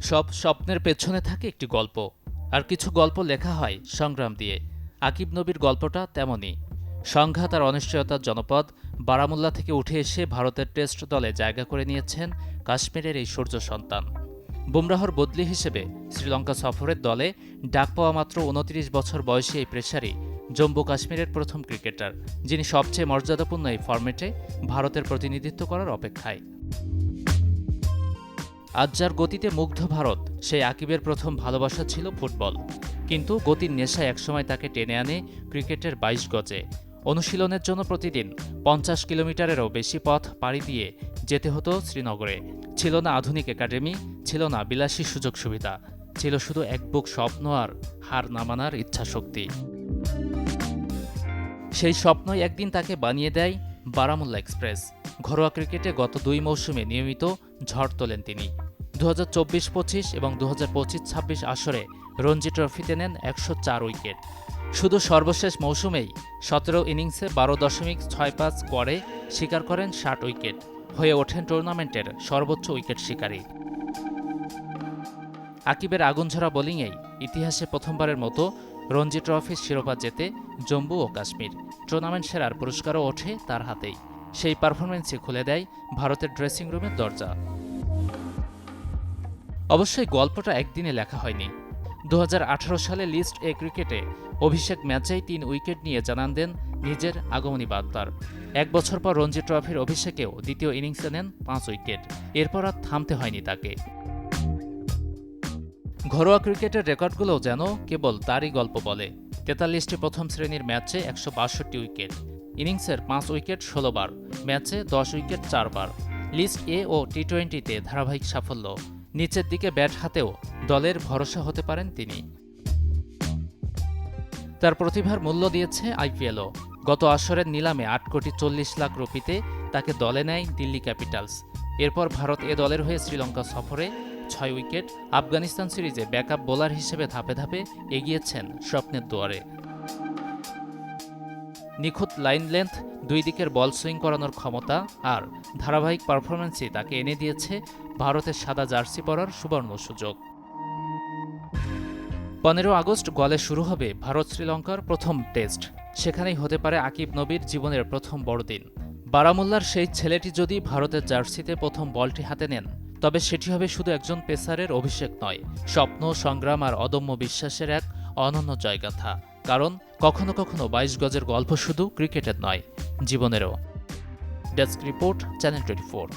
সব স্বপ্নের পেছনে থাকে একটি গল্প, আর কিছু গল্প লেখা হয় সংগ্রাম দিয়ে। আকিব নবীর গল্পটা তেমনই। সংঘাত আর অনিশ্চয়তার জনপদ বারামুল্লা থেকে উঠে এসে ভারতের টেস্ট দলে জায়গা করে নিয়েছেন কাশ্মীরের এই সূর্য সন্তান। বুমরাহর বদলি হিসেবে শ্রীলঙ্কা সফরের দলে ডাক পাওয়া মাত্র ২৯ বছর বয়সী এই পেসারই জম্মু কাশ্মীরের প্রথম ক্রিকেটার, যিনি সবচেয়ে মর্যাদাপূর্ণ এই ফরম্যাটে ভারতের প্রতিনিধিত্ব করার অপেক্ষায়। আজ যার গতিতে মুগ্ধ ভারত, সেই আকিবের প্রথম ভালোবাসা ছিল ফুটবল। কিন্তু গতির নেশায় একসময় তাকে টেনে আনে ক্রিকেটের ২২ গজে। অনুশীলনের জন্য প্রতিদিন ৫০ কিলোমিটারেরও বেশি পথ পাড়ি দিয়ে যেতে হতো শ্রীনগরে। ছিল না আধুনিক একাডেমি, ছিল না বিলাসী সুযোগ সুবিধা, ছিল শুধু এক বুক স্বপ্ন আর হার না মানার ইচ্ছাশক্তি। সেই স্বপ্নই একদিন তাকে বানিয়ে দেয় বারামুল্লা এক্সপ্রেস। ঘরোয়া ক্রিকেটে গত ২ মৌসুমে নিয়মিত ঝড় তোলেন তিনি। ২০২৪-২৫ এবং ২০২৫-২৬ আসরে রঞ্জি ট্রফিতে নেন ১০৪ উইকেট। শুধু সর্বশেষ মৌসুমেই ১৭ ইনিংসে ১২.৬৫ করে শিকার করেন ৬০ উইকেট, হয়ে ওঠেন টুর্নামেন্টের সর্বোচ্চ উইকেট শিকারী। আকিবের আগুনঝরা বোলিংয়েই ইতিহাসে প্রথমবারের মতো রঞ্জি ট্রফির শিরোপা জেতে জম্মু ও কাশ্মীর। টুর্নামেন্ট সেরার পুরস্কারও ওঠে তার হাতেই। সেই পারফরম্যান্সই খুলে দেয় ভারতের ড্রেসিং রুমের দরজা। অবশ্যই গল্পটা একদিনে লেখা হয়নি। ২০১৮ সালে লিস্ট এ ক্রিকেটে অভিষেক ম্যাচেই ৩ উইকেট নিয়ে জানান দেন নিজের আগমনী বার্তার। ১ বছর পর রঞ্জি ট্রফির অভিষেকেও দ্বিতীয় ইনিংসে নেন ৫ উইকেট। এরপর আর থামতে হয়নি তাকে। ঘরোয়া ক্রিকেটের রেকর্ডগুলোও যেন কেবল তারই গল্প বলে। ৪৩টি প্রথম শ্রেণীর ম্যাচে ১৬২ উইকেট, ইনিংসের ৫ উইকেট ১৬ বার, ম্যাচে ১০ উইকেট ৪ বার। লিস্ট এ ও টি-টোয়েন্টিতে ধারাবাহিক সাফল্য। নিচের দিকে ব্যাট হাতেও দলের ভরসা হতে পারেন তিনি। তার প্রতিভার মূল্য দিয়েছে আইপিএলও। গত আসরের নিলামে ৮,৪০,০০,০০০ রুপিতে তাকে দলে নেয় দিল্লি ক্যাপিটালস। এরপর ভারত এ দলের হয়ে শ্রীলঙ্কা সফরে ৬ উইকেট, আফগানিস্তান সিরিজে ব্যাকআপ বোলার হিসেবে ধাপে ধাপে এগিয়েছেন স্বপ্নের দুয়ারে। নিখুঁত লাইন লেন্থ, দুই দিকের বল সুইং করানোর ক্ষমতা আর ধারাবাহিক পারফরম্যান্সই তাকে এনে দিয়েছে ভারতের সাদা জার্সি পরার সুবর্ণ সুযোগ। ১৫ আগস্ট গোয়ালে শুরু হবে ভারত শ্রীলঙ্কার প্রথম টেস্ট। সেখানেই হতে পারে আকিব নবীর জীবনের প্রথম বড়দিন। বারামুল্লার সেই ছেলেটি যদি ভারতের জার্সিতে প্রথম বলটি হাতে নেন, তবে সেটি হবে শুধু একজন পেসারের অভিষেক নয়, স্বপ্ন, সংগ্রাম আর অদম্য বিশ্বাসের এক অনন্য জয়গাথা। কারণ কখনো কখনো ২২ গজের গল্প শুধু ক্রিকেটের নয়, জীবনেরও। Desk report, channel 24।